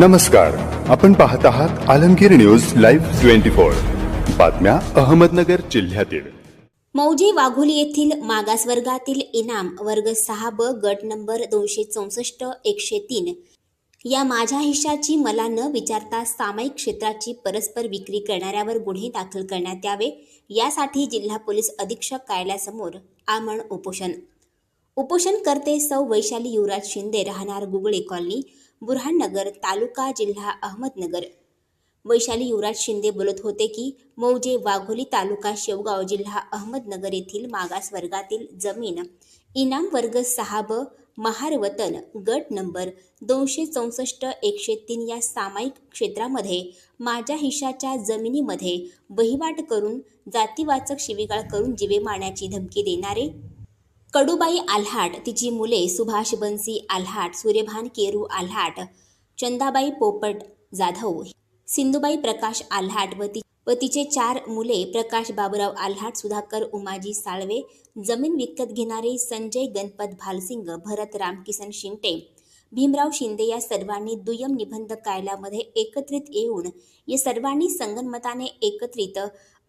नमस्कार, आपण पाहत आहात आलमगीर न्यूज लाईव्ह 24 बातम्या अहमदनगर जिल्ह्यातील मौजे वाघोली येथील मागासवर्गातील इनाम वर्ग 6 ब गट नंबर 264-103 या माझ्या हिश्शाची मला न विचारता सामायिक क्षेत्राची परस्पर विक्री करणाऱ्यावर गुन्हे दाखल करण्यात यावे यासाठी जिल्हा पोलीस अधीक्षक कार्यालयासमोर आमरण उपोषणकर्ते सौ वैशाली युवराज शिंदे राहणार गुगळे कॉलनी बुरहाननगर तालुका जिल्हा अहमदनगर। वैशाली युवराज शिंदे बोलत होते की मौजे वाघोली तालुका शेवगाव जिल्हा अहमदनगर येथील मागास वर्गातील जमीन इनाम वर्ग 6 ब महार वतन गट नंबर 264-103 या सामायिक क्षेत्रामध्ये माझ्या हिश्शाच्या जमिनीमध्ये वहिवाट करून जातीवाचक शिवीगाळ करून जीवे मारण्याची धमकी देणारे कडूबाई आल्हाट, तिची मुले सुभाष बन्सी आल्हाट, सूर्यभान केरू आल्हाट, चंदाबाई पोपट जाधव, सिंधुबाई प्रकाश आल्हाट व तिचे 4 मुले प्रकाश बाबूराव आल्हाट, सुधाकर उमाजी साळवे, जमीन विकत घेणारे संजय गणपत भालसिंग, भरत रामकिसन शिंगटे, भीमराव शिंदे या सर्वांनी दुय्यम निबंध कार्यालयामध्ये एकत्रित येऊन या सर्वांनी संगनमताने एकत्रित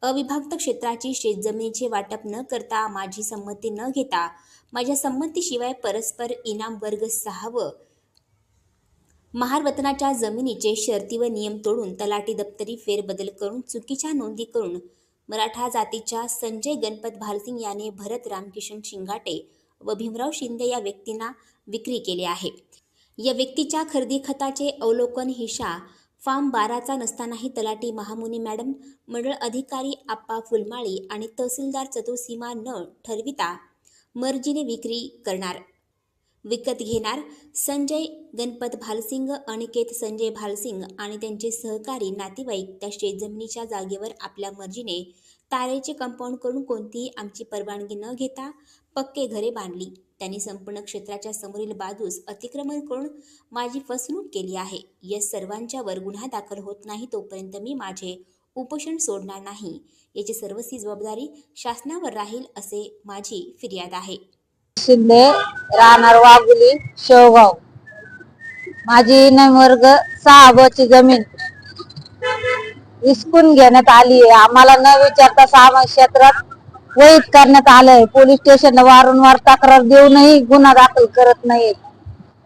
अविभक्त क्षेत्राची शेतजमिनीचे वाटप न करता माझी संमती न घेता माझ्या संमतीशिवाय परस्पर इनाम वर्ग 6 व महारवतनाच्या जमिनीचे शर्ती व नियम तोडून तलाठी दप्तरी फेरबदल करून चुकीच्या नोंदी करून मराठा जातीच्या संजय गणपत भालसिंग याने भरत रामकिशन शिंगाटे व भीमराव शिंदे या व्यक्तींना विक्री केली आहे। या व्यक्तीच्या खरेदी खताचे अवलोकन हिशा फॉर्म 12चा नसतानाही तलाठी महामुनी मॅडम, मंडळ अधिकारी आप्पा फुलमाळी आणि तहसीलदार चतुर्सीमा न ठरविता मर्जीने विक्री करणार विकत घेणार संजय गणपत भालसिंग, अनिकेत संजय भालसिंग आणि त्यांचे सहकारी नातेवाईक त्या शेतजमिनीच्या जागेवर आपल्या मर्जीने तारेचे कंपाऊंड करून कोणतीही आमची परवानगी न घेता पक्के घरे बांधली। त्यांनी संपूर्ण क्षेत्राच्या समोरील बाजूस अतिक्रमण करून माझी फसवणूक केली आहे। या सर्वांच्यावर गुन्हा दाखल होत नाही तोपर्यंत मी माझे उपोषण सोडणार नाही, याची सर्वस्वी जबाबदारी शासनावर राहील असे माझी फिर्याद आहे। शिंदे राहणार वाघोली शेवगाव। माझी इनाम वर्ग 6 ब ची जमीन हिसकून घेण्यात आली आहे। आम्हाला न विचारता सामायिक क्षेत्रात वैध करण्यात आलंय। पोलीस स्टेशनला वारंवार तक्रार देऊनही गुन्हा दाखल करत नाहीत।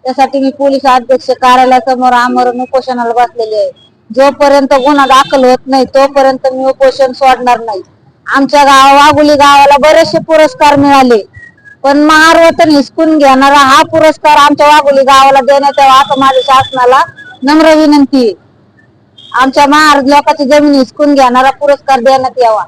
त्यासाठी मी पोलीस अधीक्षक कार्यालयासमोर आमरण उपोषणाला बसलेले आहे। जोपर्यंत गुन्हा दाखल होत नाही तोपर्यंत मी उपोषण सोडणार नाही। आमच्या वाघोली गावाला बरेचसे पुरस्कार मिळाले, पण महारवतन हिसकून घेणारा हा पुरस्कार आमच्या वाघोली गावाला देण्यात यावा असं माझ्या शासनाला नम्र विनंती आहे। आमच्या महार लोकांची जमीन हिसकून घेणारा पुरस्कार देण्यात यावा।